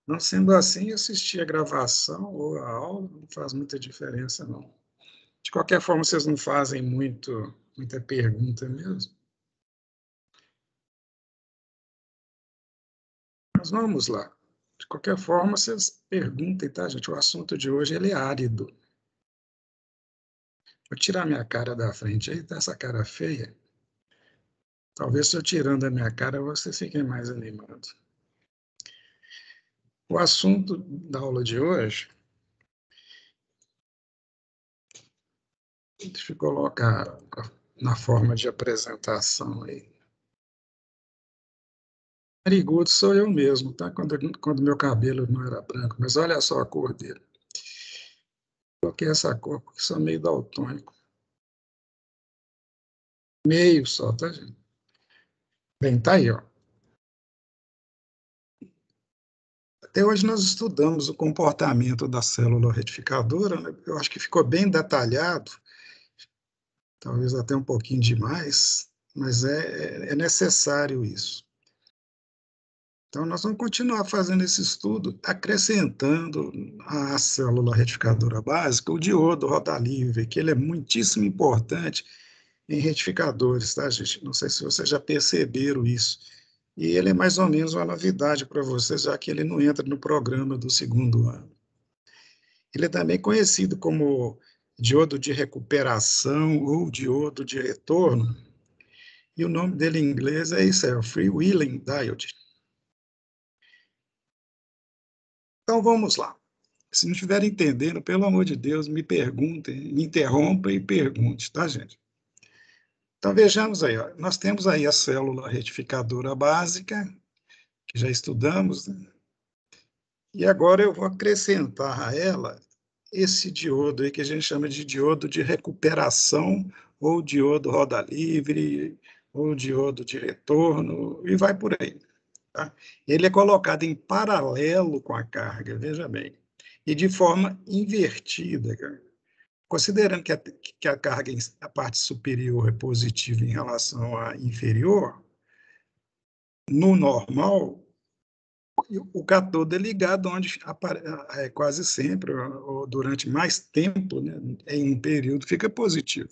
Não sendo assim, assistir a gravação ou a aula não faz muita diferença, não. De qualquer forma, vocês não fazem muita pergunta mesmo. Mas vamos lá. De qualquer forma, vocês perguntem, tá, gente? O assunto de hoje ele é árido. Vou tirar minha cara da frente aí, tá essa cara feia. Talvez se eu tirando a minha cara, vocês fiquem mais animados. O assunto da aula de hoje, deixa eu colocar na forma de apresentação aí. Narigudo sou eu mesmo, tá? Quando meu cabelo não era branco, mas olha só a cor dele. Coloquei essa cor porque sou meio daltônico. Meio só, tá, gente? Bem, tá aí, ó. Até hoje nós estudamos o comportamento da célula retificadora, né? Eu acho que ficou bem detalhado, talvez até um pouquinho demais, mas é necessário isso. Então, nós vamos continuar fazendo esse estudo, acrescentando à célula retificadora básica o diodo roda-livre, que ele é muitíssimo importante em retificadores, tá, gente? Não sei se vocês já perceberam isso. E ele é mais ou menos uma novidade para vocês, já que ele não entra no programa do segundo ano. Ele é também conhecido como diodo de recuperação ou diodo de retorno, e o nome dele em inglês é isso, é o Freewheeling Diode. Então, vamos lá. Se não estiver entendendo, pelo amor de Deus, me perguntem, me interrompa e pergunte, tá, gente? Então, vejamos aí, ó. Nós temos aí a célula retificadora básica, que já estudamos, né? E agora eu vou acrescentar a ela esse diodo aí que a gente chama de diodo de recuperação, ou diodo roda livre, ou diodo de retorno, e vai por aí. Tá? Ele é colocado em paralelo com a carga, veja bem, e de forma invertida, cara. Considerando que a carga, a parte superior é positiva em relação à inferior, no normal, o cátodo é ligado onde quase sempre, ou durante mais tempo, né, em um período, fica positivo.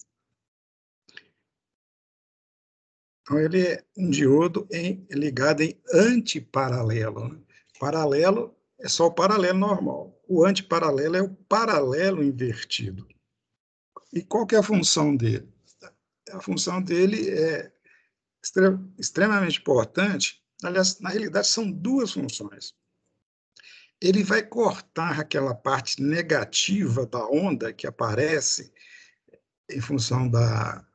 Então, ele é um diodo ligado em antiparalelo. Né? Paralelo é só o paralelo normal. O antiparalelo é o paralelo invertido. E qual que é a função dele? A função dele é extremamente importante. Aliás, na realidade, são duas funções. Ele vai cortar aquela parte negativa da onda que aparece em função da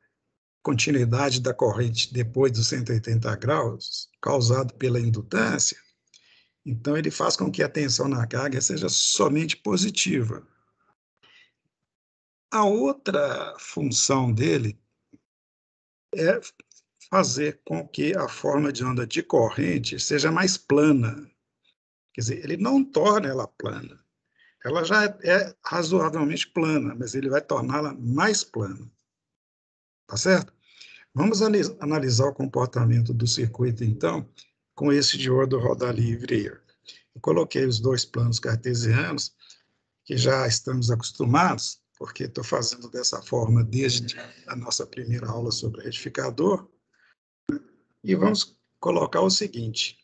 continuidade da corrente depois dos 180 graus, causado pela indutância. Então, ele faz com que a tensão na carga seja somente positiva. A outra função dele é fazer com que a forma de onda de corrente seja mais plana. Quer dizer, ele não torna ela plana. Ela já é razoavelmente plana, mas ele vai torná-la mais plana. Tá certo? Vamos analisar o comportamento do circuito, então, com esse diodo roda livre. Eu coloquei os dois planos cartesianos, que já estamos acostumados, porque estou fazendo dessa forma desde a nossa primeira aula sobre retificador, e vamos colocar o seguinte.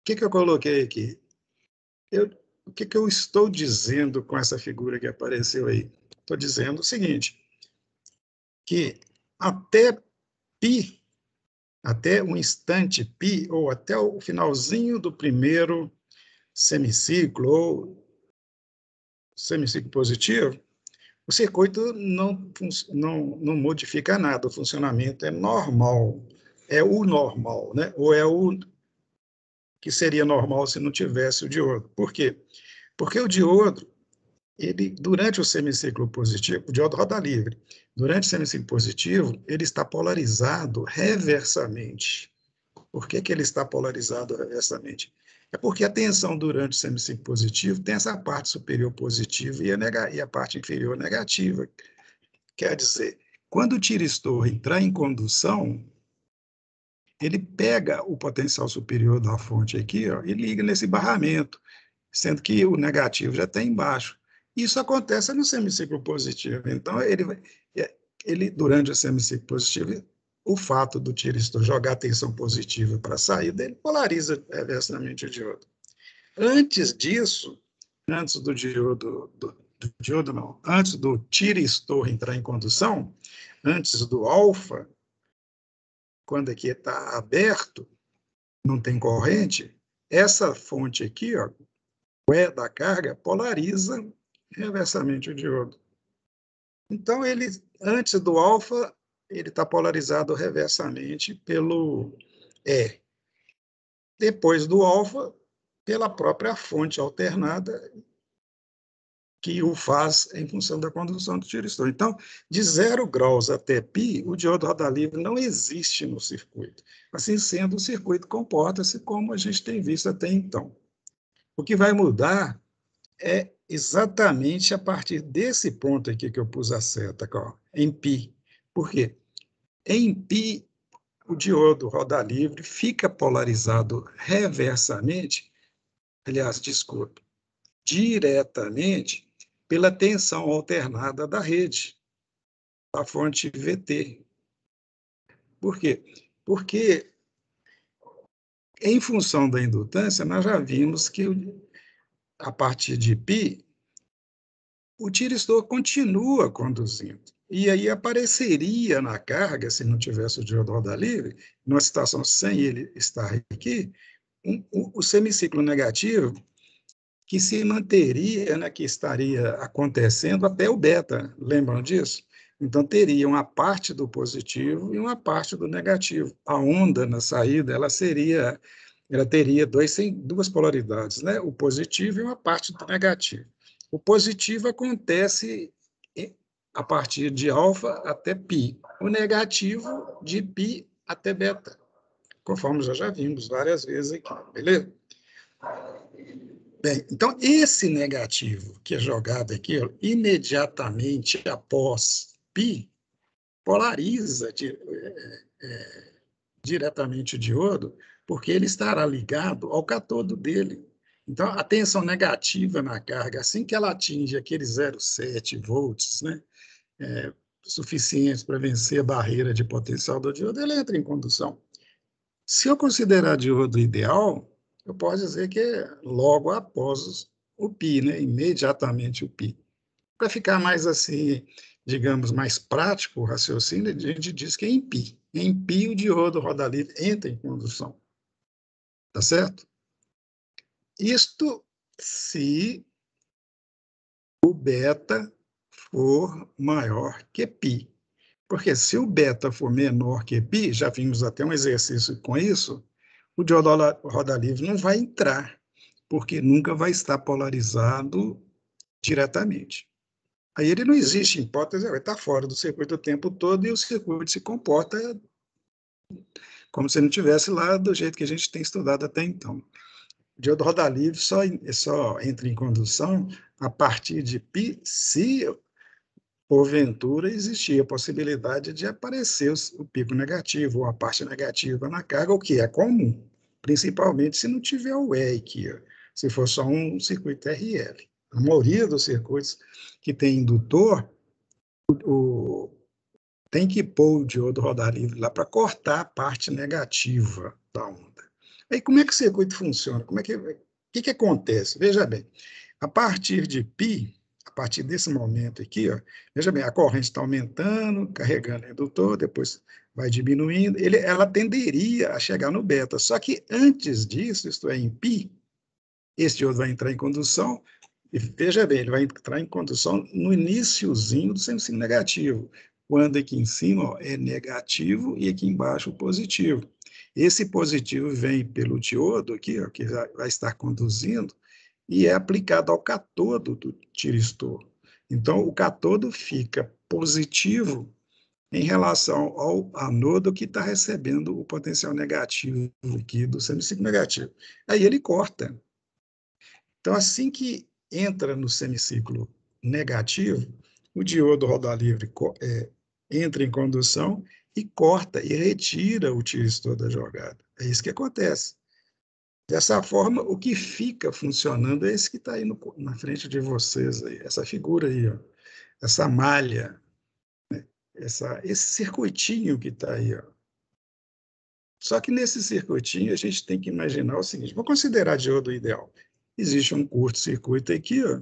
O que eu coloquei aqui? O que eu estou dizendo com essa figura que apareceu aí? Estou dizendo o seguinte, que até π, até o instante π, ou até o finalzinho do primeiro semiciclo, ou semiciclo positivo, o circuito não modifica nada, o funcionamento é normal, é o normal, né? Ou é o que seria normal se não tivesse o diodo. Por quê? Porque o diodo, ele, durante o semiciclo positivo, o diodo roda livre, durante o semiciclo positivo, ele está polarizado reversamente. Por que ele está polarizado reversamente? É porque a tensão durante o semiciclo positivo tem essa parte superior positiva e a parte inferior negativa. Quer dizer, quando o tiristor entrar em condução, ele pega o potencial superior da fonte aqui, ó, e liga nesse barramento, sendo que o negativo já está embaixo. Isso acontece no semiciclo positivo. Então, ele durante o semiciclo positivo, o fato do tiristor jogar tensão positiva para a saída, ele polariza reversamente o diodo. Antes disso, antes do diodo não, antes do tiristor entrar em condução, antes do alfa, quando aqui está aberto, não tem corrente, essa fonte aqui, ó, o E da carga, polariza reversamente o diodo. Então, ele, antes do alfa, ele está polarizado reversamente pelo E. Depois do alfa, pela própria fonte alternada, que o faz em função da condução do tiristor. Então, de 0 graus até π, o diodo roda livre não existe no circuito. Assim sendo, o circuito comporta-se como a gente tem visto até então. O que vai mudar é exatamente a partir desse ponto aqui que eu pus a seta, ó, em π. Por quê? Em π, o diodo roda livre fica polarizado reversamente, aliás, desculpe, diretamente pela tensão alternada da rede, da fonte VT. Por quê? Porque, em função da indutância, nós já vimos que, a partir de π, o tiristor continua conduzindo. E aí apareceria na carga, se não tivesse o diodo roda livre, numa situação sem ele estar aqui, o semiciclo negativo que se manteria, né, que estaria acontecendo até o beta, lembram disso? Então, teria uma parte do positivo e uma parte do negativo. A onda na saída, ela teria duas polaridades, né? O positivo e uma parte do negativo. O positivo acontece a partir de alfa até π. O negativo de π até beta, conforme já vimos várias vezes aqui, beleza? Bem, então, esse negativo que é jogado aqui, ó, imediatamente após π, polariza diretamente o diodo, porque ele estará ligado ao catodo dele. Então, a tensão negativa na carga, assim que ela atinge aqueles 0,7 volts, né, suficientes para vencer a barreira de potencial do diodo, ele entra em condução. Se eu considerar diodo ideal, eu posso dizer que é logo após o π, né? Imediatamente o π. Para ficar mais assim, digamos, mais prático o raciocínio, a gente diz que é em π. Em π, o diodo roda livre entra em condução. Tá certo? Isto se o beta for maior que π. Porque se o beta for menor que π, já vimos até um exercício com isso, o diodo roda livre não vai entrar, porque nunca vai estar polarizado diretamente. Aí ele não existe em hipótese, vai estar fora do circuito o tempo todo e o circuito se comporta como se não tivesse lá do jeito que a gente tem estudado até então. O diodo roda livre só entra em condução a partir de π, se porventura existia a possibilidade de aparecer o pico negativo ou a parte negativa na carga, o que é comum, principalmente se não tiver o E aqui, se for só um circuito RL. A maioria dos circuitos que tem indutor, tem que pôr o diodo rodar livre lá para cortar a parte negativa da onda. Aí como é que o circuito funciona? O que acontece? Veja bem, a partir de π, a partir desse momento aqui, ó, veja bem, a corrente está aumentando, carregando o indutor, depois vai diminuindo, ela tenderia a chegar no beta. Só que antes disso, isto é, em π, esse diodo vai entrar em condução, e veja bem, ele vai entrar em condução no iniciozinho do semiciclo negativo, quando aqui em cima, ó, é negativo e aqui embaixo positivo. Esse positivo vem pelo diodo aqui, ó, que vai estar conduzindo, e é aplicado ao catodo do tiristor. Então, o catodo fica positivo em relação ao anodo que está recebendo o potencial negativo aqui do semiciclo negativo. Aí ele corta. Então, assim que entra no semiciclo negativo, o diodo roda livre entra em condução e corta e retira o tiristor da jogada. É isso que acontece. Dessa forma, o que fica funcionando é esse que está aí na frente de vocês, aí, essa figura aí, ó, essa malha, esse circuitinho que está aí. Ó. Só que nesse circuitinho a gente tem que imaginar o seguinte, vou considerar diodo ideal. Existe um curto-circuito aqui, ó,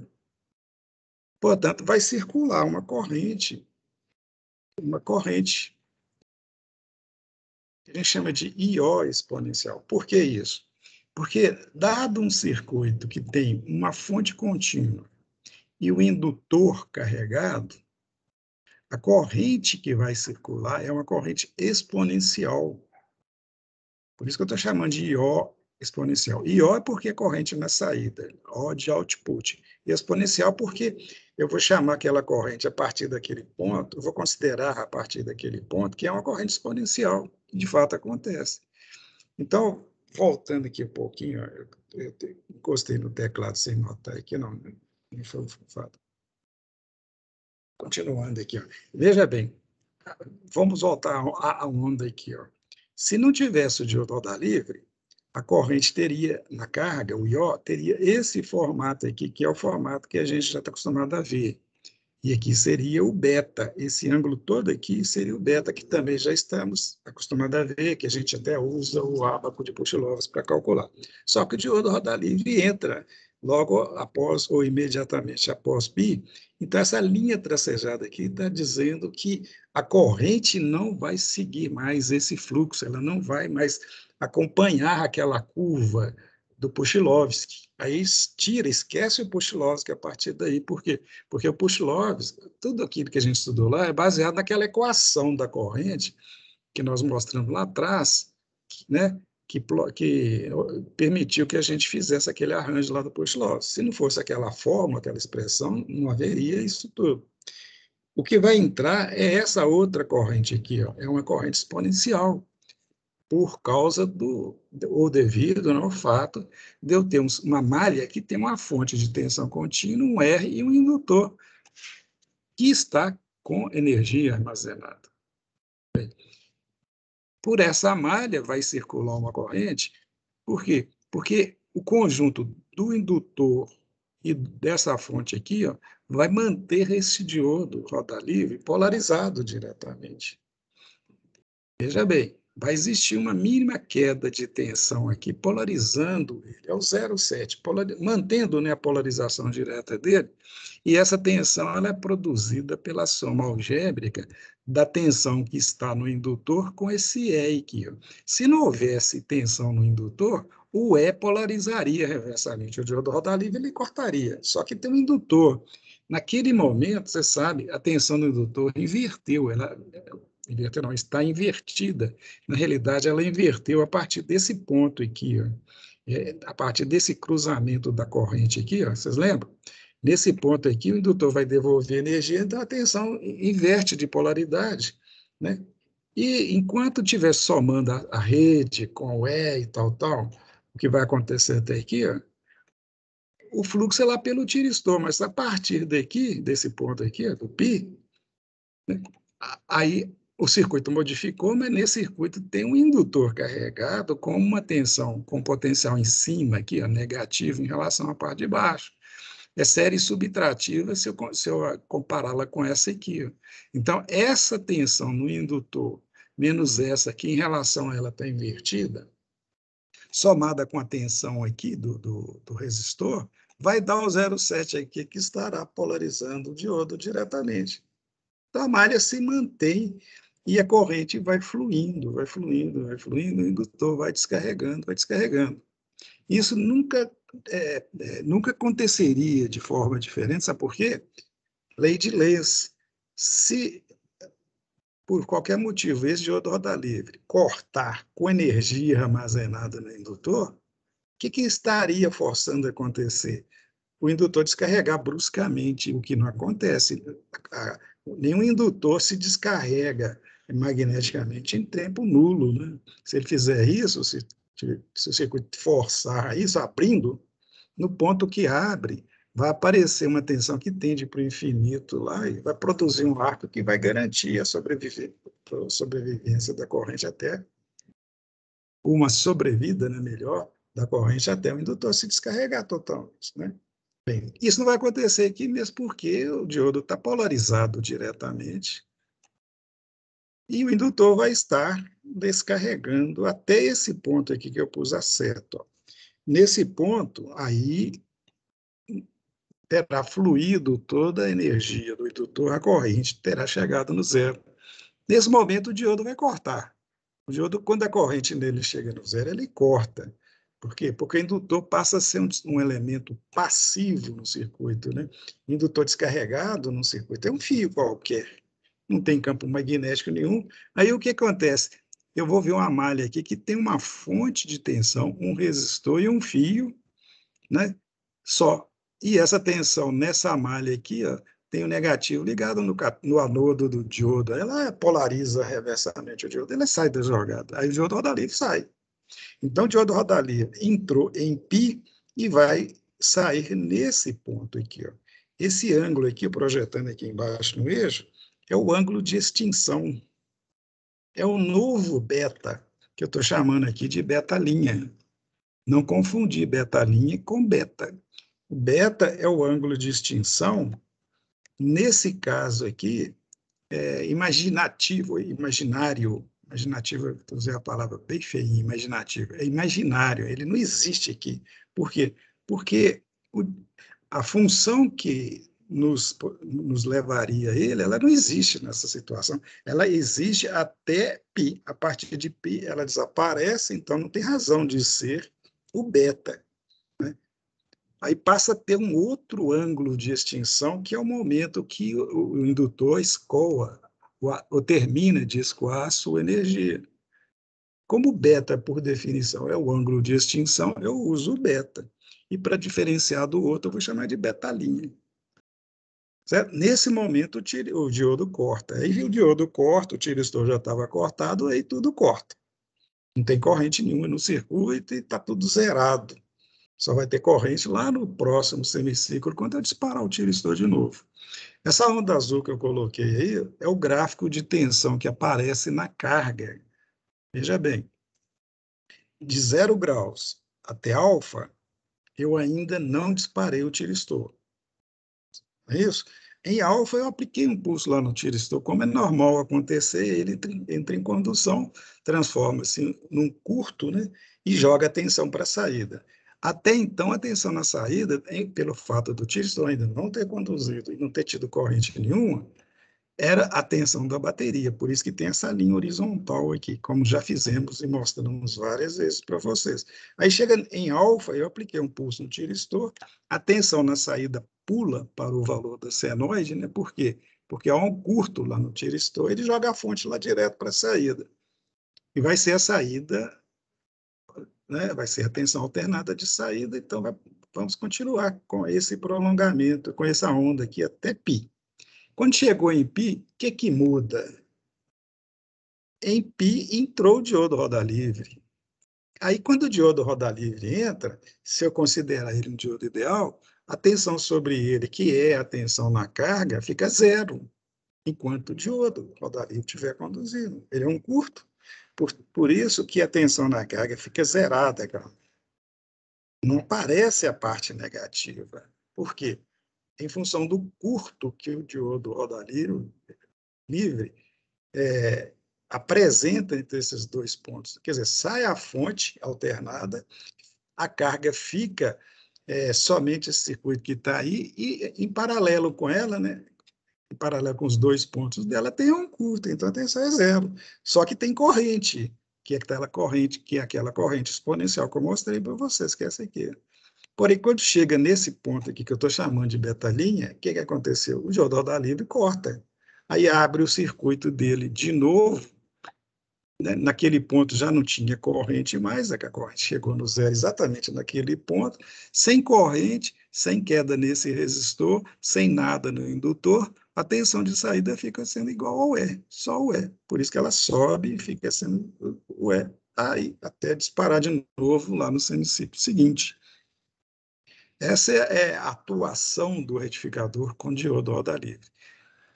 portanto, vai circular uma corrente que a gente chama de IO exponencial. Por que isso? Porque, dado um circuito que tem uma fonte contínua e o indutor carregado, a corrente que vai circular é uma corrente exponencial. Por isso que eu estou chamando de IO exponencial. IO é porque é corrente na saída, O de output. E exponencial porque eu vou chamar aquela corrente a partir daquele ponto, eu vou considerar a partir daquele ponto que é uma corrente exponencial, que de fato acontece. Então, voltando aqui um pouquinho, eu encostei no teclado sem notar aqui, não foi o fato. Continuando aqui, ó. Veja bem, vamos voltar à onda aqui. Ó. Se não tivesse o diodo roda livre, a corrente teria, na carga, o IO, teria esse formato aqui, que é o formato que a gente já está acostumado a ver. E aqui seria o beta, esse ângulo todo aqui seria o beta, que também já estamos acostumados a ver, que a gente até usa o ábaco de Puchilovski para calcular. Só que o diodo roda livre entra logo após ou imediatamente após π. Então, essa linha tracejada aqui está dizendo que a corrente não vai seguir mais esse fluxo, ela não vai mais acompanhar aquela curva do Puchilovski. Aí tira, esquece o Puchilovski a partir daí. Por quê? Porque o Puchilovski, tudo aquilo que a gente estudou lá é baseado naquela equação da corrente que nós mostramos lá atrás, né? Que permitiu que a gente fizesse aquele arranjo lá do Puchilovski. Se não fosse aquela forma, aquela expressão, não haveria isso tudo. O que vai entrar é essa outra corrente aqui, ó, é uma corrente exponencial, por causa ou devido ao fato de eu ter uma malha que tem uma fonte de tensão contínua, um R e um indutor, que está com energia armazenada. Por essa malha vai circular uma corrente, por quê? Porque o conjunto do indutor e dessa fonte aqui, ó, vai manter esse diodo roda livre polarizado diretamente. Veja bem, vai existir uma mínima queda de tensão aqui, polarizando ele, é o 0,7, mantendo, né, a polarização direta dele, e essa tensão ela é produzida pela soma algébrica da tensão que está no indutor com esse E aqui. Ó. Se não houvesse tensão no indutor, o E polarizaria reversamente, o diodo roda livre ele cortaria, só que tem um indutor. Naquele momento, você sabe, a tensão do indutor inverteu, ela inverteu não, está invertida. Na realidade, ela inverteu a partir desse ponto aqui, ó. A partir desse cruzamento da corrente aqui, ó, vocês lembram? Nesse ponto aqui, o indutor vai devolver energia, então a tensão inverte de polaridade, né? E enquanto estiver somando a rede com o E e tal, o que vai acontecer até aqui, ó, o fluxo é lá pelo tiristor, mas a partir daqui, desse ponto aqui, ó, do π, né, aí o circuito modificou, mas nesse circuito tem um indutor carregado com uma tensão, com potencial em cima aqui, ó, negativo em relação à parte de baixo. É série subtrativa se eu compará-la com essa aqui. Ó. Então, essa tensão no indutor, menos essa aqui, em relação a ela está invertida, somada com a tensão aqui do resistor, vai dar o 0,7 aqui, que estará polarizando o diodo diretamente. Então, a malha se mantém e a corrente vai fluindo, vai fluindo, vai fluindo, o indutor vai descarregando, vai descarregando. Isso nunca aconteceria de forma diferente, sabe por quê? Lei de Lenz. Se, por qualquer motivo, esse diodo roda livre cortar com energia armazenada no indutor, o que estaria forçando a acontecer? O indutor descarregar bruscamente, o que não acontece. Nenhum indutor se descarrega magneticamente em tempo nulo. Né? Se ele fizer isso, se o circuito forçar isso, abrindo, no ponto que abre, vai aparecer uma tensão que tende para o infinito lá e vai produzir um arco que vai garantir a sobrevivência. sobrevivência da corrente até uma sobrevida, né, melhor, da corrente até o indutor se descarregar totalmente, né? Bem, isso não vai acontecer aqui mesmo porque o diodo está polarizado diretamente e o indutor vai estar descarregando até esse ponto aqui que eu pus a seta. Ó. Nesse ponto, aí terá fluído toda a energia do indutor, a corrente terá chegado no zero. Nesse momento, o diodo vai cortar. O diodo, quando a corrente nele chega no zero, ele corta. Por quê? Porque o indutor passa a ser um elemento passivo no circuito. Né? O indutor descarregado no circuito é um fio qualquer, não tem campo magnético nenhum. Aí o que acontece? Eu vou ver uma malha aqui que tem uma fonte de tensão, um resistor e um fio, né? Só. E essa tensão nessa malha aqui, ó, tem o negativo ligado no anodo do diodo. Ela polariza reversamente o diodo, ele sai da jogada. Aí o diodo roda livre sai. Então, o diodo roda livre entrou em π e vai sair nesse ponto aqui. Ó. Esse ângulo aqui, projetando aqui embaixo no eixo, é o ângulo de extinção. É o novo beta, que eu estou chamando aqui de beta-linha. Não confundir beta-linha com beta. O beta é o ângulo de extinção, nesse caso aqui, imaginativo, imaginativo, vou usar a palavra bem feinha, imaginativo, é imaginário, ele não existe aqui. Por quê? Porque a função que nos levaria a ele, ela não existe nessa situação. Ela existe até π. A partir de π, ela desaparece, então não tem razão de ser o beta. Né? Aí passa a ter um outro ângulo de extinção, que é o momento que o indutor escoa, ou termina de escoar a sua energia. Como beta, por definição, é o ângulo de extinção, eu uso o beta. E para diferenciar do outro, eu vou chamar de beta-linha. Certo? Nesse momento, o diodo corta. Aí o diodo corta, o tiristor já estava cortado, aí tudo corta. Não tem corrente nenhuma no circuito e está tudo zerado. Só vai ter corrente lá no próximo semiciclo, quando eu disparar o tiristor de novo. Essa onda azul que eu coloquei aí é o gráfico de tensão que aparece na carga. Veja bem, de 0 graus até alfa, eu ainda não disparei o tiristor. É isso? Em alfa, eu apliquei um pulso lá no tiristor, como é normal acontecer, ele entra em condução, transforma-se num curto, né, e joga a tensão para a saída. Até então, a tensão na saída, pelo fato do tiristor ainda não ter conduzido e não ter tido corrente nenhuma, era a tensão da bateria, por isso que tem essa linha horizontal aqui, como já fizemos e mostramos várias vezes para vocês. Aí chega em alfa, eu apliquei um pulso no tiristor, a tensão na saída pula para o valor da senoide, né? Por quê? Porque há um curto lá no tiristor, ele joga a fonte lá direto para a saída. E vai ser a saída, né? Vai ser a tensão alternada de saída, então vamos continuar com esse prolongamento, com essa onda aqui até π. Quando chegou em π, o que muda? Em π entrou o diodo roda livre. Aí, quando o diodo roda livre entra, se eu considerar ele um diodo ideal, a tensão sobre ele, que é a tensão na carga, fica zero, enquanto o diodo roda livre estiver conduzindo. Ele é um curto. Por isso que a tensão na carga fica zerada, cara. Não aparece a parte negativa. Por quê? Em função do curto que o diodo roda livre apresenta entre esses dois pontos. Quer dizer, sai a fonte alternada, a carga fica somente esse circuito que está aí, e em paralelo com ela, né, em paralelo com os dois pontos dela, tem um curto, então a tensão é zero. Só que tem corrente, que é aquela corrente exponencial que eu mostrei para vocês, que é essa aqui. Porém, quando chega nesse ponto aqui, que eu estou chamando de beta-linha, o que aconteceu? O diodo da livre corta. Aí abre o circuito dele de novo, né? Naquele ponto já não tinha corrente mais, a corrente chegou no zero exatamente naquele ponto, sem corrente, sem queda nesse resistor, sem nada no indutor, a tensão de saída fica sendo igual ao E, só o E. Por isso que ela sobe e fica sendo o E, aí, até disparar de novo lá no semiciclo seguinte. Essa é a atuação do retificador com diodo roda livre.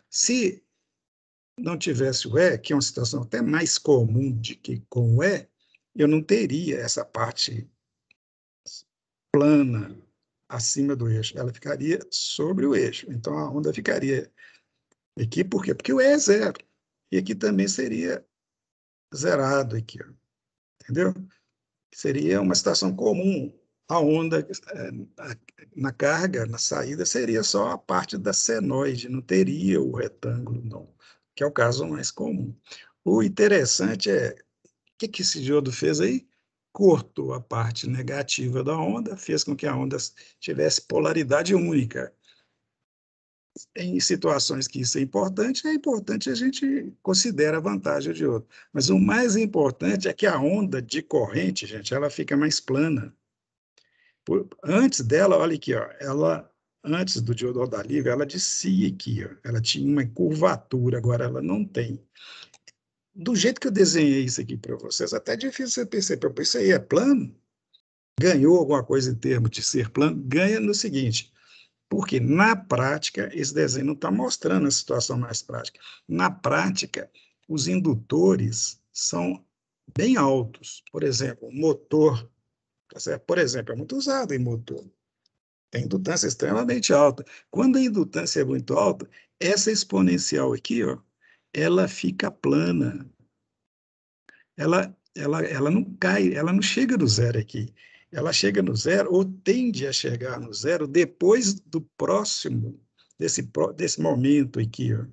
Se não tivesse o E, que é uma situação até mais comum de que com o E, eu não teria essa parte plana acima do eixo, ela ficaria sobre o eixo. Então a onda ficaria aqui, por quê? Porque o E é zero. E aqui também seria zerado aqui, ó, entendeu? Seria uma situação comum. A onda na carga, na saída, seria só a parte da senoide, não teria o retângulo, não, que é o caso mais comum. O interessante é, o que esse diodo fez aí? Cortou a parte negativa da onda, fez com que a onda tivesse polaridade única. Em situações que isso é importante a gente considera a vantagem de outro. Mas o mais importante é que a onda de corrente, gente, ela fica mais plana. Antes dela, olha aqui, ó, ela, antes do diodo rodar livre, ela descia aqui, ó, ela tinha uma curvatura, agora ela não tem. Do jeito que eu desenhei isso aqui para vocês, até é difícil você perceber, isso aí é plano? Ganhou alguma coisa em termos de ser plano? Ganha no seguinte, porque, na prática, esse desenho não está mostrando a situação mais prática. Na prática, os indutores são bem altos. Por exemplo, o motor, tá certo? Por exemplo, é muito usado em motor. Tem indutância extremamente alta. Quando a indutância é muito alta, essa exponencial aqui, ó, ela fica plana. Ela não cai, ela não chega no zero aqui. Ela chega no zero, ou tende a chegar no zero, depois do próximo, desse momento aqui. Ó.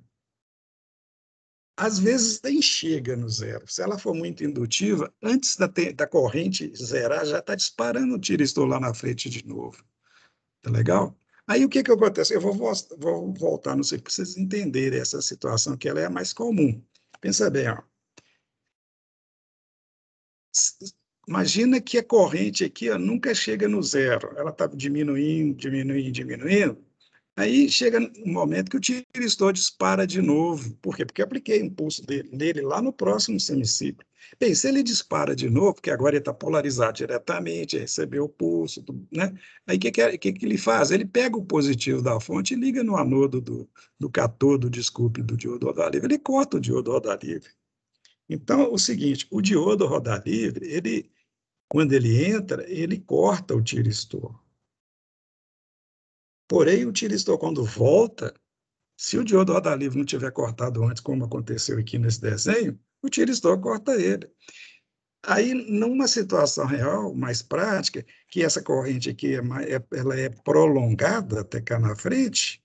Às vezes nem chega no zero. Se ela for muito indutiva, antes da corrente zerar, já está disparando o tiristor lá na frente de novo. Tá legal? Aí o que acontece? Eu vou voltar, não sei, para vocês entenderem essa situação, que ela é a mais comum. Pensa bem, ó. Imagina que a corrente aqui ó, nunca chega no zero, ela está diminuindo, diminuindo, diminuindo. Aí chega um momento que o tiristor dispara de novo. Por quê? Porque eu apliquei impulso nele lá no próximo semiciclo. Bem, se ele dispara de novo, porque agora ele está polarizado diretamente, recebeu o pulso, né? Aí o que ele faz? Ele pega o positivo da fonte e liga no anodo do catodo, desculpe, do diodo rodar livre. Ele corta o diodo rodar livre. Então, o seguinte, o diodo rodar livre, quando ele entra, ele corta o tiristor. Porém, o tiristor, quando volta, se o diodo roda livre não tiver cortado antes, como aconteceu aqui nesse desenho, o tiristor corta ele. Aí, numa situação real, mais prática, que essa corrente aqui ela é prolongada até cá na frente,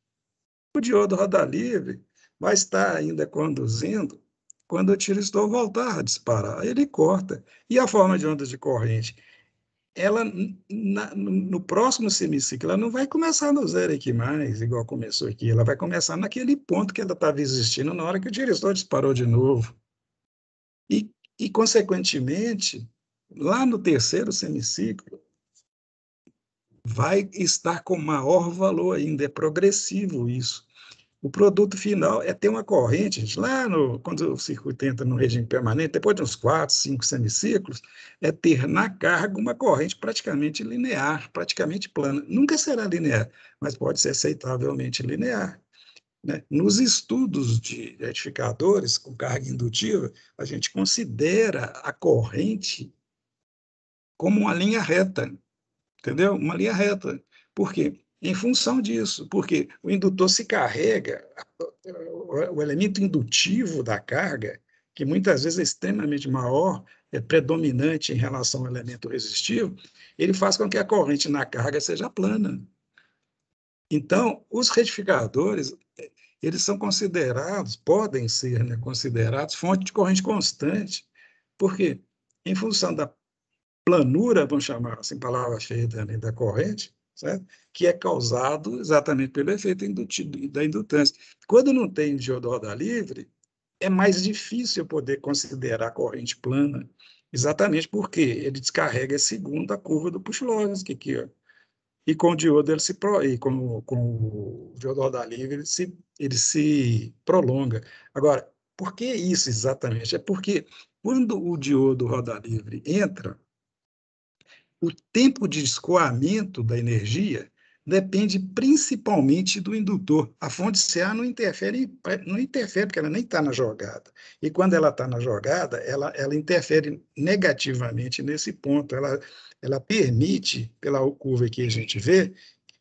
o diodo roda livre vai estar ainda conduzindo quando o tiristor voltar a disparar. Ele corta. E a forma de onda de corrente? Ela, no próximo semiciclo, ela não vai começar no zero aqui mais, igual começou aqui. Ela vai começar naquele ponto que ela estava existindo na hora que o diretor disparou de novo. Consequentemente, lá no terceiro semiciclo, vai estar com maior valor ainda, é progressivo isso. O produto final é ter uma corrente, gente, quando o circuito entra no regime permanente, depois de uns 4, 5 semiciclos, é ter na carga uma corrente praticamente linear, praticamente plana. Nunca será linear, mas pode ser aceitavelmente linear. Né? Nos estudos de retificadores com carga indutiva, a gente considera a corrente como uma linha reta, entendeu? Uma linha reta. Por quê? Em função disso, porque o indutor se carrega, o elemento indutivo da carga, que muitas vezes é extremamente maior, é predominante em relação ao elemento resistivo, ele faz com que a corrente na carga seja plana. Então, os retificadores, eles são considerados, podem ser, né, considerados fonte de corrente constante, porque em função da planura, vamos chamar assim, palavra feia também, da corrente, certo? Que é causado exatamente pelo efeito da indutância. Quando não tem diodo roda livre, é mais difícil poder considerar a corrente plana, exatamente porque ele descarrega segundo a curva do Puchlowski, aqui, ó. E com o diodo ele com o diodo roda livre ele se prolonga. Agora, por que isso exatamente? É porque quando o diodo roda livre entra, o tempo de escoamento da energia depende principalmente do indutor. A fonte CA não interfere, porque ela nem está na jogada. E quando ela está na jogada, ela interfere negativamente nesse ponto. Ela permite, pela curva que a gente vê,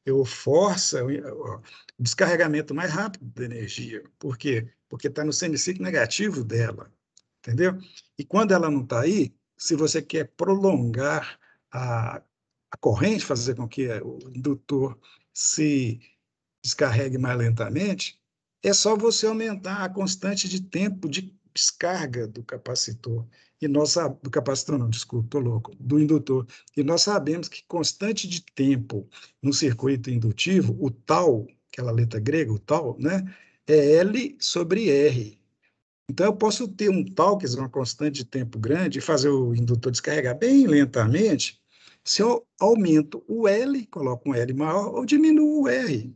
eu força o descarregamento mais rápido da energia. Por quê? Porque está no semiciclo negativo dela, entendeu? E quando ela não está aí, se você quer prolongar a corrente, fazer com que o indutor se descarregue mais lentamente, é só você aumentar a constante de tempo de descarga do capacitor. E nós do capacitor não, desculpa, estou louco, do indutor. E nós sabemos que constante de tempo no circuito indutivo, o tal, aquela letra grega, o tal, né, é L sobre R. Então, eu posso ter um tal, quer dizer, uma constante de tempo grande, e fazer o indutor descarregar bem lentamente, se eu aumento o L, coloco um L maior, ou diminuo o R.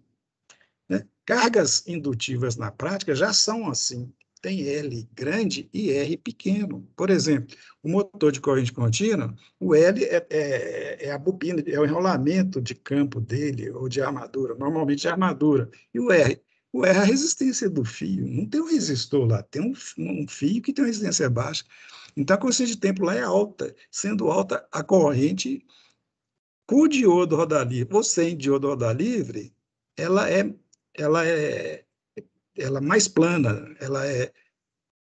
Né? Cargas indutivas na prática já são assim. Tem L grande e R pequeno. Por exemplo, o motor de corrente contínua, o L é a bobina, é o enrolamento de campo dele, ou de armadura, normalmente de armadura. E o R? O R é a resistência do fio. Não tem um resistor lá, tem um fio que tem uma resistência baixa. Então, a constante de tempo lá é alta. Sendo alta, a corrente com o diodo roda livre ou sem diodo roda livre, ela é, ela é, ela é mais plana,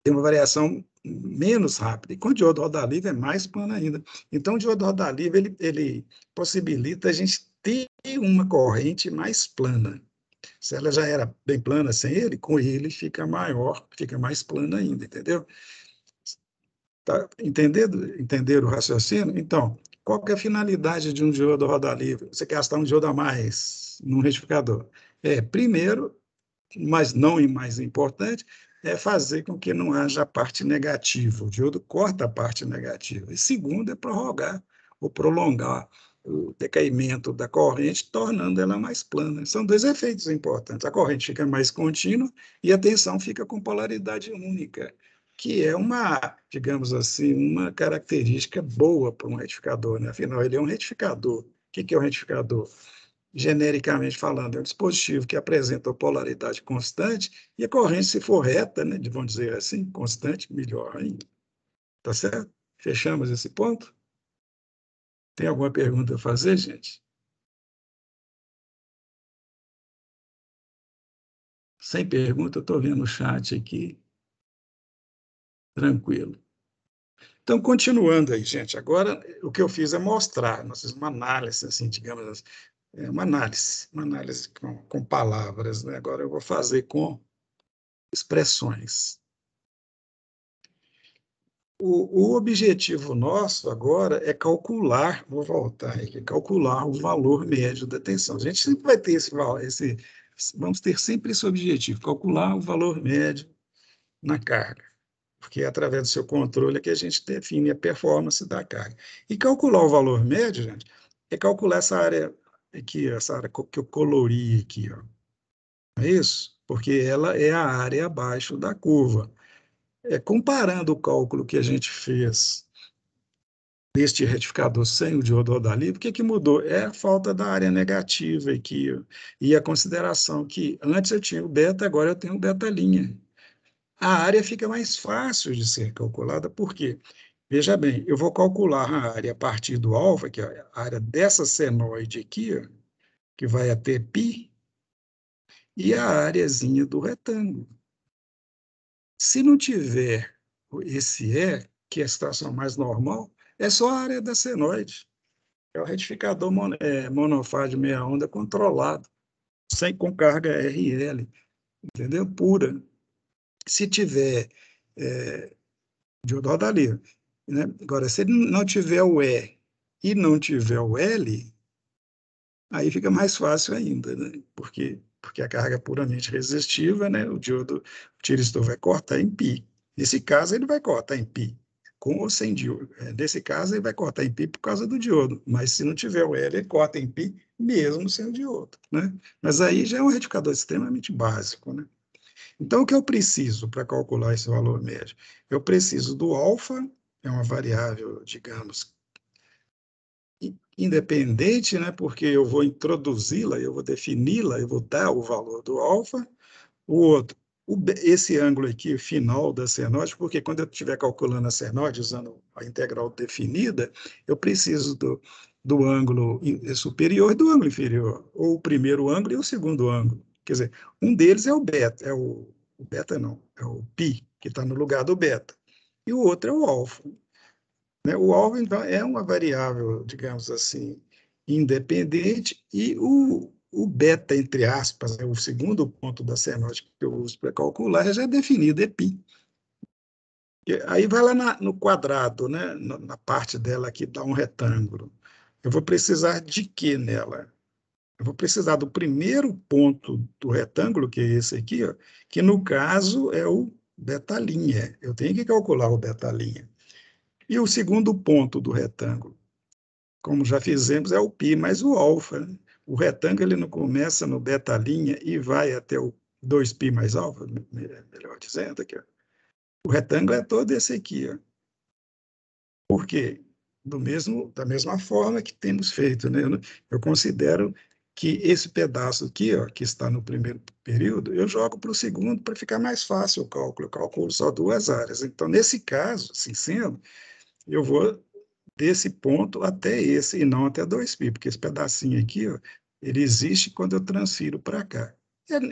tem uma variação menos rápida. E com o diodo roda livre é mais plana ainda. Então, o diodo roda livre ele possibilita a gente ter uma corrente mais plana. Se ela já era bem plana sem ele, com ele fica maior, fica mais plana ainda, entendeu? Tá entendendo? Entenderam o raciocínio? Então, qual que é a finalidade de um diodo roda livre? Você gastar um diodo a mais num retificador. Primeiro, mas não mais importante, é fazer com que não haja a parte negativa. O diodo corta a parte negativa. E segundo, é prorrogar ou prolongar o decaimento da corrente, tornando ela mais plana. São dois efeitos importantes. A corrente fica mais contínua e a tensão fica com polaridade única, que é uma, digamos assim, uma característica boa para um retificador, né? Afinal, ele é um retificador. O que é um retificador? Genericamente falando, é um dispositivo que apresenta polaridade constante e a corrente, se for reta, né, vamos dizer assim, constante, melhor ainda. Tá certo? Fechamos esse ponto? Tem alguma pergunta a fazer, gente? Sem pergunta, eu estou vendo o chat aqui. Tranquilo. Então, continuando aí, gente, agora o que eu fiz é mostrar, nós fizemos uma análise, assim, digamos assim, uma análise com palavras, né? Agora eu vou fazer com expressões. O objetivo nosso agora é calcular, vou voltar aqui, calcular o valor médio da tensão. A gente sempre vai ter vamos ter sempre esse objetivo, calcular o valor médio na carga, porque é através do seu controle é que a gente define a performance da carga. E calcular o valor médio, gente, é calcular essa área aqui, essa área que eu colori aqui, ó. É isso? Porque ela é a área abaixo da curva. Comparando o cálculo que a gente fez deste retificador sem o diodo roda livre, o que mudou? É a falta da área negativa aqui, e a consideração que antes eu tinha o beta, agora eu tenho o beta linha. A área fica mais fácil de ser calculada, por quê? Veja bem, eu vou calcular a área a partir do alfa, que é a área dessa senoide aqui, ó, que vai até π, e a areazinha do retângulo. Se não tiver esse E, que é a situação mais normal, é só a área da senoide. É o retificador monofásico de meia onda controlado, sem com carga RL, entendeu? Pura. Se tiver diodo roda livre, né? Agora, se ele não tiver o E não tiver o L, aí fica mais fácil ainda, né? Porque a carga é puramente resistiva, né? O tiristor vai cortar em π. Nesse caso, ele vai cortar em π, com ou sem diodo. Nesse caso, ele vai cortar em π por causa do diodo, mas se não tiver o L, ele corta em π mesmo sem o diodo, né? Mas aí já é um retificador extremamente básico, né? Então, o que eu preciso para calcular esse valor médio? Eu preciso do alfa, é uma variável, digamos, independente, né, porque eu vou introduzi-la, eu vou defini-la, eu vou dar o valor do alfa. O outro, esse ângulo aqui, final da senoide, porque quando eu estiver calculando a senoide, usando a integral definida, eu preciso do ângulo superior e do ângulo inferior, ou o primeiro ângulo e o segundo ângulo. Quer dizer, um deles é o beta, o beta não, é o π, que está no lugar do beta, e o outro é o alfa. Né? O alfa, então, é uma variável, digamos assim, independente, e o beta, entre aspas, o segundo ponto da semiótica que eu uso para calcular, já é definido, é π. E aí vai lá no quadrado, né? Na parte dela que dá um retângulo. Eu vou precisar de quê nela? Eu vou precisar do primeiro ponto do retângulo, que é esse aqui, ó, que no caso é o beta-linha. Eu tenho que calcular o beta-linha. E o segundo ponto do retângulo, como já fizemos, é o π mais o alfa. Né? O retângulo ele não começa no beta-linha e vai até o 2π mais alfa, melhor dizendo aqui. Ó. O retângulo é todo esse aqui. Ó. Por quê? Da mesma forma que temos feito. Né? Eu considero que esse pedaço aqui, ó, que está no primeiro período, eu jogo para o segundo para ficar mais fácil o cálculo. Eu calculo só duas áreas. Então, nesse caso, assim sendo, eu vou desse ponto até esse, e não até 2π, porque esse pedacinho aqui, ó, ele existe quando eu transfiro para cá.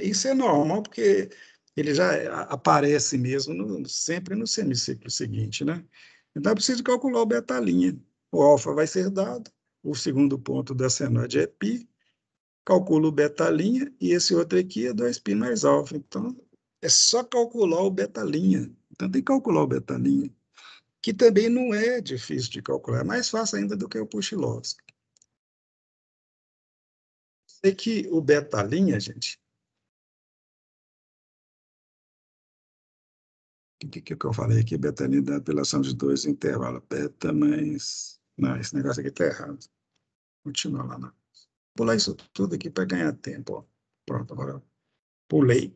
Isso é normal, porque ele já aparece mesmo sempre no semiciclo seguinte, né? Então, eu preciso calcular o beta-linha. O alfa vai ser dado, o segundo ponto da senoide é π, calculo o beta-linha, e esse outro aqui é 2π mais alfa. Então, é só calcular o beta-linha. Então, tem que calcular o beta-linha, que também não é difícil de calcular, é mais fácil ainda do que o Puchilovski. Sei que o beta-linha, gente, o que eu falei aqui? Beta-linha da apelação de dois intervalos. Beta mais... Não, esse negócio aqui está errado. Continua lá. Não. Pular isso tudo aqui para ganhar tempo. Ó. Pronto, agora pulei.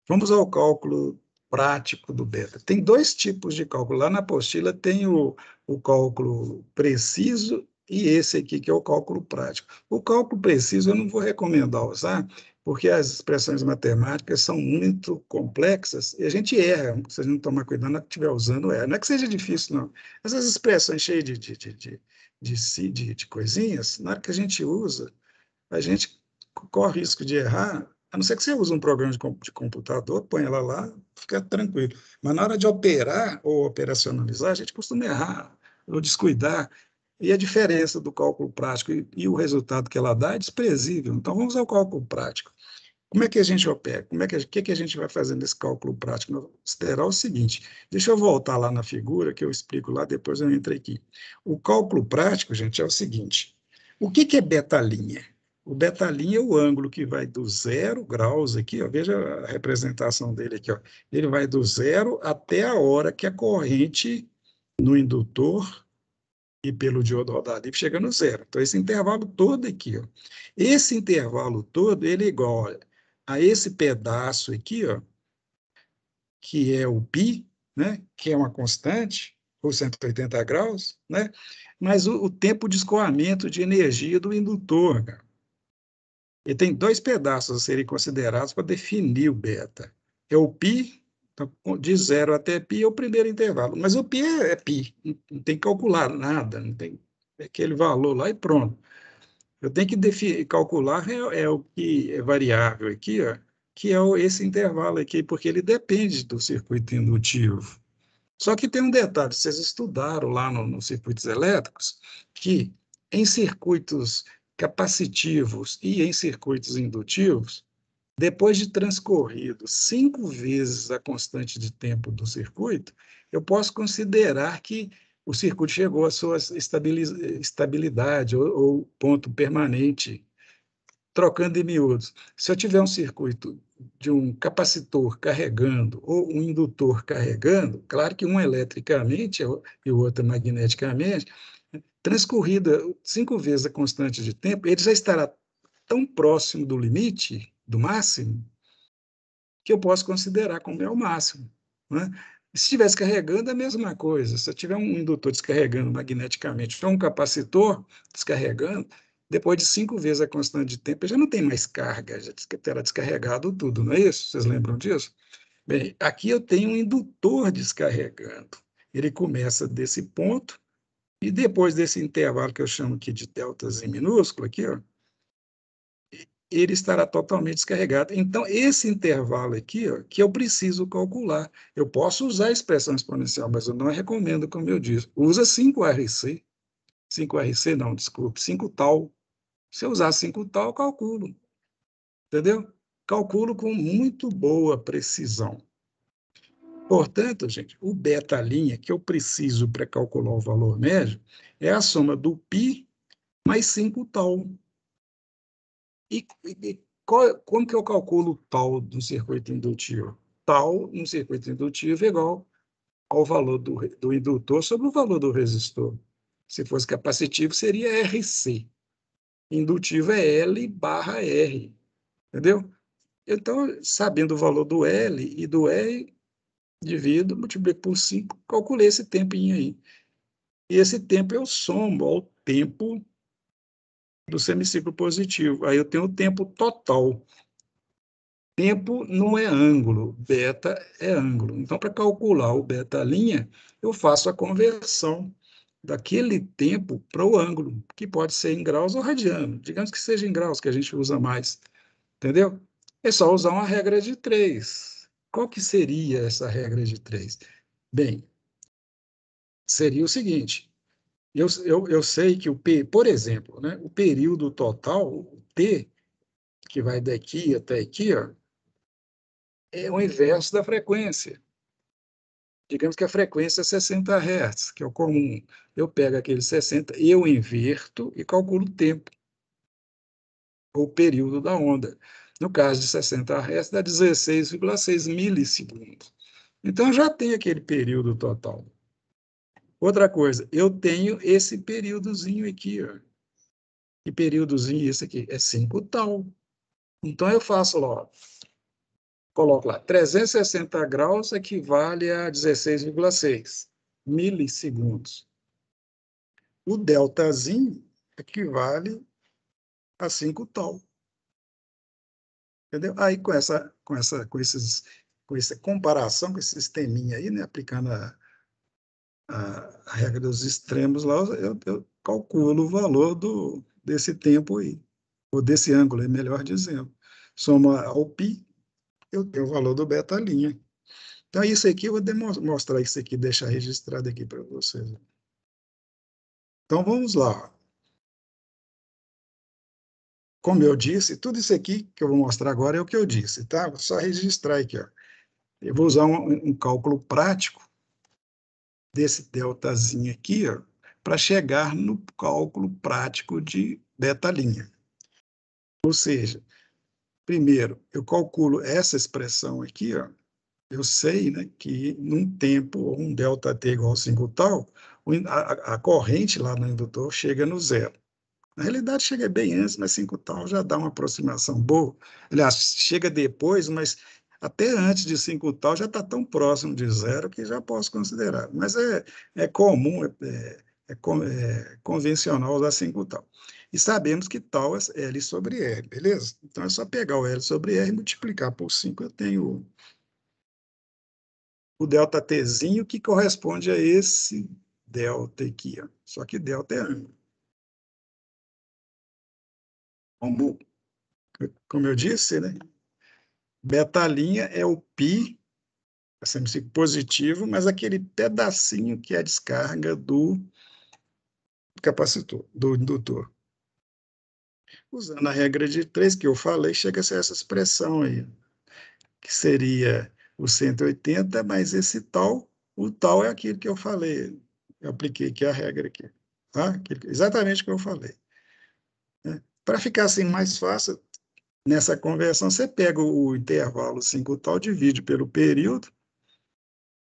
Vamos ao cálculo prático do beta. Tem dois tipos de cálculo. Lá na apostila tem o cálculo preciso e esse aqui, que é o cálculo prático. O cálculo preciso eu não vou recomendar usar, porque as expressões matemáticas são muito complexas e a gente erra. Se a gente não tomar cuidado, na hora que estiver usando, erra. Não é que seja difícil, não. Essas expressões cheias de coisinhas, na hora que a gente usa, a gente corre risco de errar, a não ser que você use um programa de computador, põe ela lá, fica tranquilo. Mas na hora de operar ou operacionalizar, a gente costuma errar ou descuidar, e a diferença do cálculo prático e o resultado que ela dá é desprezível. Então, vamos ao cálculo prático. Como é que a gente opera? Que a gente vai fazer nesse cálculo prático? Nós vamos considerar o seguinte, deixa eu voltar lá na figura, que eu explico lá, depois eu entro aqui. O cálculo prático, gente, é o seguinte, o que é beta-linha? O beta-linha é o ângulo que vai do 0 graus aqui, ó, veja a representação dele aqui, ó, ele vai do 0 até a hora que a corrente no indutor e pelo diodo rodar livre chega no zero. Então, esse intervalo todo aqui, ó. Esse intervalo todo, ele é igual, olha, a esse pedaço aqui, ó, que é o π, né, que é uma constante, ou 180 graus, né, mas o tempo de escoamento de energia do indutor, cara. E tem dois pedaços a serem considerados para definir o beta. É o π, então, de 0 até π é o primeiro intervalo, mas o π é π, não tem que calcular nada, não tem aquele valor lá e pronto. Eu tenho que calcular o que é variável aqui, ó, que é esse intervalo aqui, porque ele depende do circuito indutivo. Só que tem um detalhe, vocês estudaram lá nos circuitos elétricos, que em circuitos capacitivos e em circuitos indutivos, depois de transcorrido 5 vezes a constante de tempo do circuito, eu posso considerar que o circuito chegou à sua estabilidade ou ponto permanente. Trocando em miúdos, se eu tiver um circuito de um capacitor carregando ou um indutor carregando, claro que um eletricamente e o outro magneticamente, transcorrida 5 vezes a constante de tempo, ele já estará tão próximo do limite, do máximo, que eu posso considerar como é o máximo. Né? Se estiver descarregando, é a mesma coisa. Se eu tiver um indutor descarregando magneticamente, ou um capacitor descarregando, depois de 5 vezes a constante de tempo, ele já não tem mais carga, já terá descarregado tudo, não é isso? Vocês lembram disso? Bem, aqui eu tenho um indutor descarregando. Ele começa desse ponto, e depois desse intervalo que eu chamo aqui de deltazinho minúsculo, aqui, ó, ele estará totalmente descarregado. Então, esse intervalo aqui, ó, que eu preciso calcular, eu posso usar a expressão exponencial, mas eu não recomendo, como eu disse. Usa 5RC. 5RC não, desculpe, 5 tal. Se eu usar 5 tal, eu calculo. Entendeu? Calculo com muito boa precisão. Portanto, gente, o beta-linha que eu preciso para calcular o valor médio é a soma do π mais 5 tal. Como que eu calculo tal no circuito indutivo? Tal no circuito indutivo é igual ao valor do indutor sobre o valor do resistor. Se fosse capacitivo, seria RC. Indutivo é L barra R. Entendeu? Então, sabendo o valor do L e do R, divido, multiplico por 5, calculei esse tempinho aí. E esse tempo eu somo ao tempo do semiciclo positivo. Aí eu tenho o tempo total. Tempo não é ângulo, beta é ângulo. Então, para calcular o beta-linha, eu faço a conversão daquele tempo para o ângulo, que pode ser em graus ou radiano. Digamos que seja em graus, que a gente usa mais. Entendeu? É só usar uma regra de 3. Qual que seria essa regra de 3? Bem, seria o seguinte, eu sei que por exemplo, né, o período total, o T, que vai daqui até aqui, ó, é o inverso da frequência. Digamos que a frequência é 60 Hz, que é o comum. Eu pego aquele 60, eu inverto e calculo o tempo, ou período da onda. No caso de 60 Hz, dá 16,6 milissegundos. Então, já tem aquele período total. Outra coisa, eu tenho esse períodozinho aqui, ó. Que períodozinho é esse aqui? É 5 tal. Então, eu faço lá, coloco lá, 360 graus equivale a 16,6 milissegundos. O deltazinho equivale a 5 tal. Entendeu? Aí, com essa comparação, com esse sisteminha aí, né, aplicando a regra dos extremos lá, eu calculo o valor desse tempo aí, ou desse ângulo, é melhor dizendo. Soma ao π, eu tenho o valor do beta-linha. Então, isso aqui, eu vou mostrar isso aqui, deixar registrado aqui para vocês. Então, vamos lá. Como eu disse, tudo isso aqui que eu vou mostrar agora é o que eu disse, tá? Vou só registrar aqui, ó. Eu vou usar um cálculo prático desse deltazinho aqui, para chegar no cálculo prático de beta-linha. Ou seja, primeiro, eu calculo essa expressão aqui, ó, eu sei, né, que num tempo, ou um ΔT igual a 5 tal, a corrente lá no indutor chega no zero. Na realidade, chega bem antes, mas 5 tal já dá uma aproximação boa. Aliás, chega depois, mas até antes de 5 tal já está tão próximo de zero que já posso considerar. Mas é comum, é convencional usar 5 tal. E sabemos que tal é L sobre R, beleza? Então é só pegar o L sobre R e multiplicar por 5, eu tenho o delta Tzinho, que corresponde a esse delta aqui. Ó. Só que delta é ângulo. Como eu disse, né? Betalinha é o π, sempre positivo, mas aquele pedacinho que é a descarga do capacitor, do indutor. Usando a regra de 3 que eu falei, chega a ser essa expressão aí, que seria o 180, mas esse tal, o tal é aquilo que eu falei. Eu apliquei aqui a regra aqui. Tá? Exatamente o que eu falei. Né? Para ficar assim mais fácil, nessa conversão, você pega o intervalo 5 tal, divide pelo período,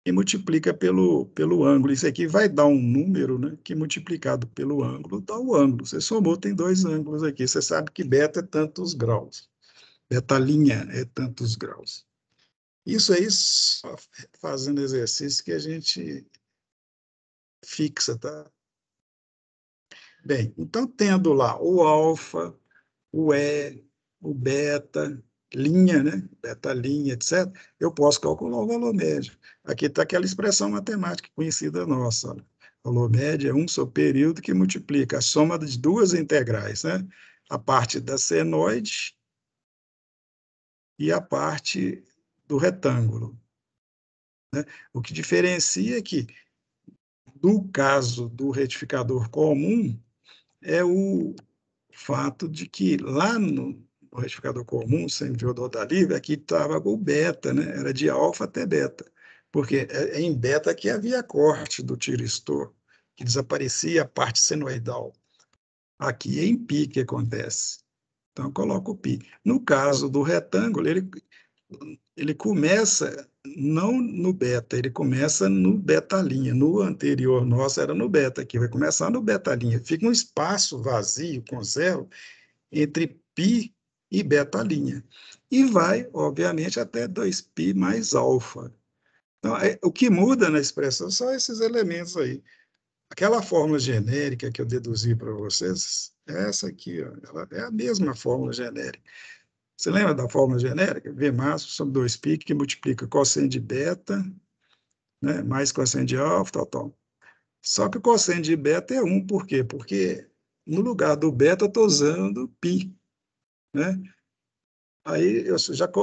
e multiplica pelo ângulo. Isso aqui vai dar um número, né, que multiplicado pelo ângulo dá o ângulo. Você somou, tem dois ângulos aqui. Você sabe que beta é tantos graus. Beta linha é tantos graus. Isso aí, só fazendo exercício que a gente fixa, tá? Bem, então, tendo lá o alfa, o E, o beta, linha, né? Beta linha, etc., eu posso calcular o valor médio. Aqui está aquela expressão matemática conhecida nossa. Olha. O valor médio é 1 sobre o período que multiplica a soma de duas integrais, né? A parte da senoide e a parte do retângulo. Né? O que diferencia é que, no caso do retificador comum, é o fato de que lá no retificador comum, semidiodo da livre, aqui estava o beta, né? Era de alfa até beta, porque é em beta que havia corte do tiristor, que desaparecia a parte senoidal. Aqui é em π que acontece. Então, eu coloco o π. No caso do retângulo, ele começa não no beta, ele começa no beta-linha. No anterior nosso era no beta, aqui vai começar no beta-linha. Fica um espaço vazio, com zero, entre π e beta-linha. E vai, obviamente, até 2π mais alfa. Então, o que muda na expressão são esses elementos aí. Aquela fórmula genérica que eu deduzi para vocês, essa aqui, ó, ela é a mesma fórmula genérica. Você lembra da fórmula genérica? V máximo sobre 2π, que multiplica cosseno de beta, né, mais cosseno de alfa, tal, tal. Só que o cosseno de beta é 1, por quê? Porque no lugar do beta eu estou usando π, né? Aí eu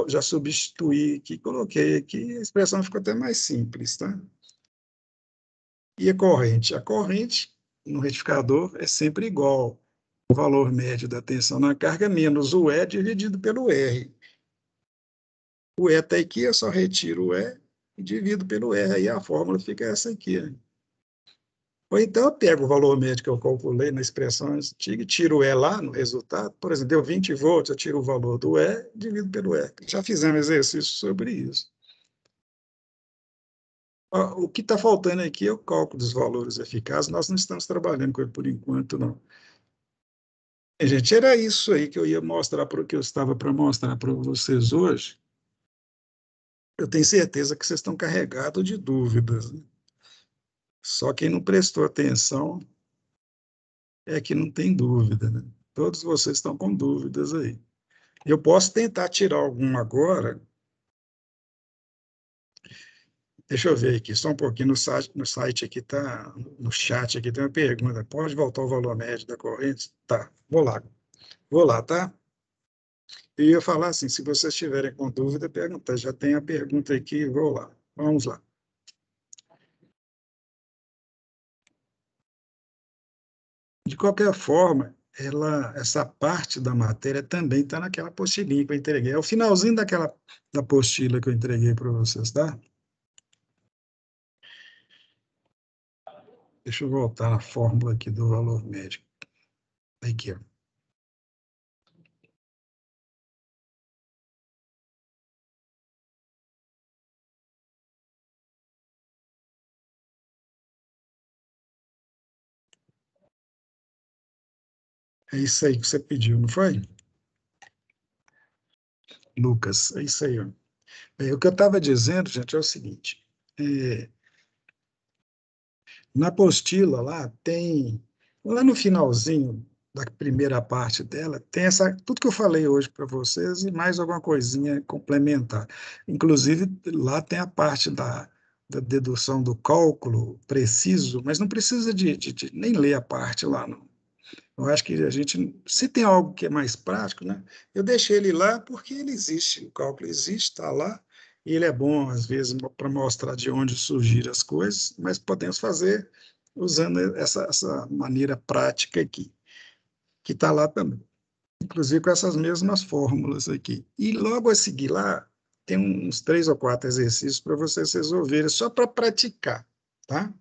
já substituí aqui, coloquei aqui, a expressão ficou até mais simples, tá? E a corrente? A corrente no retificador é sempre igual. O valor médio da tensão na carga menos o E dividido pelo R. O E está aqui, eu só retiro o E e divido pelo R, aí a fórmula fica essa aqui. Né? Ou então eu pego o valor médio que eu calculei na expressão antiga e tiro o E lá no resultado. Por exemplo, deu 20 volts, eu tiro o valor do E e divido pelo E. Já fizemos exercício sobre isso. O que está faltando aqui é o cálculo dos valores eficazes. Nós não estamos trabalhando com ele por enquanto, não. Gente, era isso aí que eu ia mostrar, que eu estava para mostrar para vocês hoje. Eu tenho certeza que vocês estão carregados de dúvidas. Né? Só quem não prestou atenção é que não tem dúvida. Né? Todos vocês estão com dúvidas aí. Eu posso tentar tirar alguma agora. Deixa eu ver aqui, só um pouquinho no site aqui tá, no chat aqui tem uma pergunta. Pode voltar o valor médio da corrente? Tá, vou lá, tá? Eu ia falar assim, se vocês estiverem com dúvida, pergunta. Já tem a pergunta aqui, vou lá. Vamos lá. De qualquer forma, essa parte da matéria também está naquela apostilinha que eu entreguei. É o finalzinho da apostila que eu entreguei para vocês, tá? Deixa eu voltar na fórmula aqui do valor médio. Aqui, ó. É isso aí que você pediu, não foi? Lucas, é isso aí. Ó. O que eu estava dizendo, gente, é o seguinte. É, na apostila lá tem, lá no finalzinho da primeira parte dela, tem tudo que eu falei hoje para vocês e mais alguma coisinha complementar. Inclusive, lá tem a parte da dedução do cálculo preciso, mas não precisa de nem ler a parte lá, não. Eu acho que a gente, se tem algo que é mais prático, né? Eu deixei ele lá porque ele existe, o cálculo existe, está lá, e ele é bom, às vezes, para mostrar de onde surgiram as coisas, mas podemos fazer usando essa maneira prática aqui, que está lá também, inclusive com essas mesmas fórmulas aqui. E logo a seguir lá, tem uns 3 ou 4 exercícios para vocês resolverem, só para praticar, tá?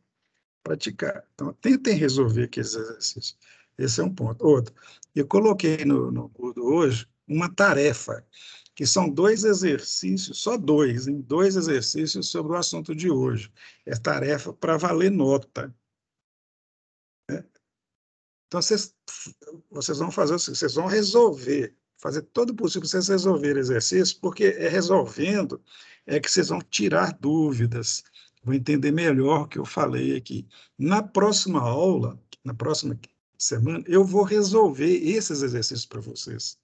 Praticar. Então, tentem resolver aqueles exercícios. Esse é um ponto. Outro, eu coloquei no Moodle hoje uma tarefa, que são 2 exercícios, só dois, hein? 2 exercícios sobre o assunto de hoje. É tarefa para valer nota. Né? Então, vocês vão fazer o seguinte, vocês vão resolver fazer todo o possível para vocês resolverem exercício, porque é resolvendo que vocês vão tirar dúvidas, vão entender melhor o que eu falei aqui. Na próxima aula, na próxima semana, eu vou resolver esses exercícios para vocês.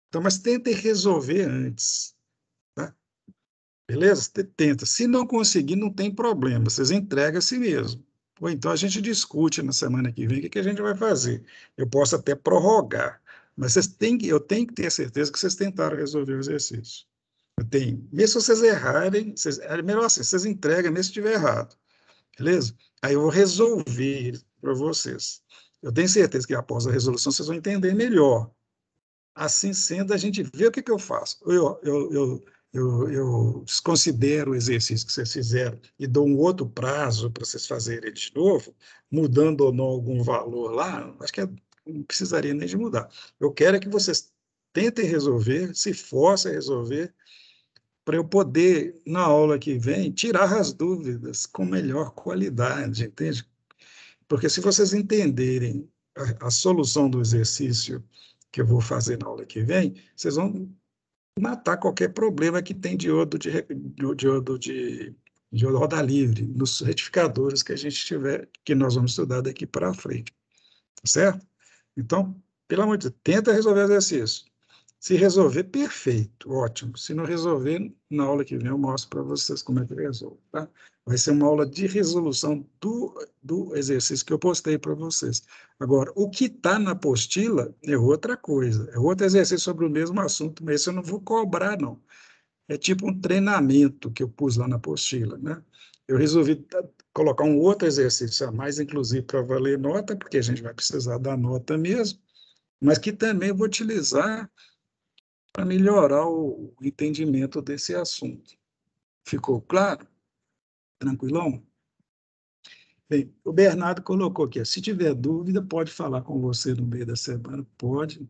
Então, mas tentem resolver antes, tá? Beleza? Tenta. Se não conseguir, não tem problema, vocês entregam a si mesmo. Ou então a gente discute na semana que vem o que a gente vai fazer. Eu posso até prorrogar, mas eu tenho que ter certeza que vocês tentaram resolver o exercício. Eu tenho. Mesmo se vocês errarem, é melhor assim, vocês entregam mesmo se estiver errado. Beleza? Aí eu vou resolver para vocês. Eu tenho certeza que após a resolução vocês vão entender melhor. Assim sendo, a gente vê o que eu faço. Eu desconsidero o exercício que vocês fizeram e dou um outro prazo para vocês fazerem de novo, mudando ou não algum valor lá, acho que não precisaria nem de mudar. Eu quero que vocês tentem resolver, se forcem a resolver, para eu poder, na aula que vem, tirar as dúvidas com melhor qualidade, entende? Porque se vocês entenderem a solução do exercício que eu vou fazer na aula que vem, vocês vão matar qualquer problema que tem de roda livre nos retificadores que a gente tiver, que nós vamos estudar daqui para frente, tá certo? Então, pelo amor de Deus, tenta resolver o exercício. Se resolver, perfeito, ótimo. Se não resolver, na aula que vem eu mostro para vocês como é que resolve, tá? Vai ser uma aula de resolução do exercício que eu postei para vocês. Agora, o que está na apostila é outra coisa, é outro exercício sobre o mesmo assunto, mas esse eu não vou cobrar, não. É tipo um treinamento que eu pus lá na apostila, né? Eu resolvi colocar um outro exercício a mais, inclusive para valer nota, porque a gente vai precisar da nota mesmo, mas que também eu vou utilizar para melhorar o entendimento desse assunto. Ficou claro? Tranquilão? Bem, o Bernardo colocou aqui, se tiver dúvida, pode falar com você no meio da semana, pode.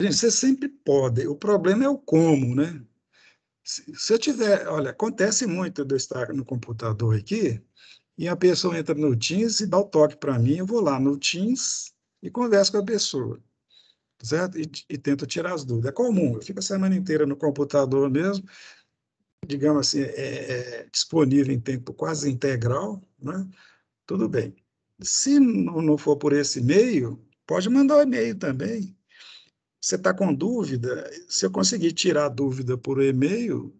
Gente, você sempre pode, o problema é o como, né? Se eu tiver, olha, acontece muito de eu estar no computador aqui, e a pessoa entra no Teams e dá o toque para mim, eu vou lá no Teams e converso com a pessoa, certo? E tento tirar as dúvidas. É comum, eu fico a semana inteira no computador mesmo, digamos assim, disponível em tempo quase integral, né? Tudo bem. Se não for por esse meio, pode mandar o e-mail também. Você está com dúvida? Se eu conseguir tirar a dúvida por e-mail,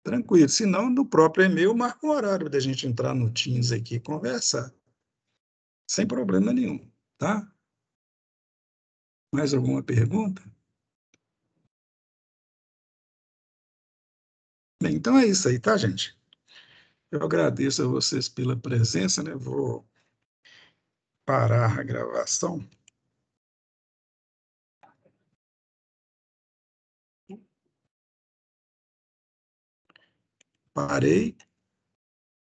tranquilo. Se não, no próprio e-mail, marca um horário da gente entrar no Teams aqui e conversar, sem problema nenhum, tá? Mais alguma pergunta? Bem, então é isso aí, tá, gente? Eu agradeço a vocês pela presença, né? Vou parar a gravação. Parei.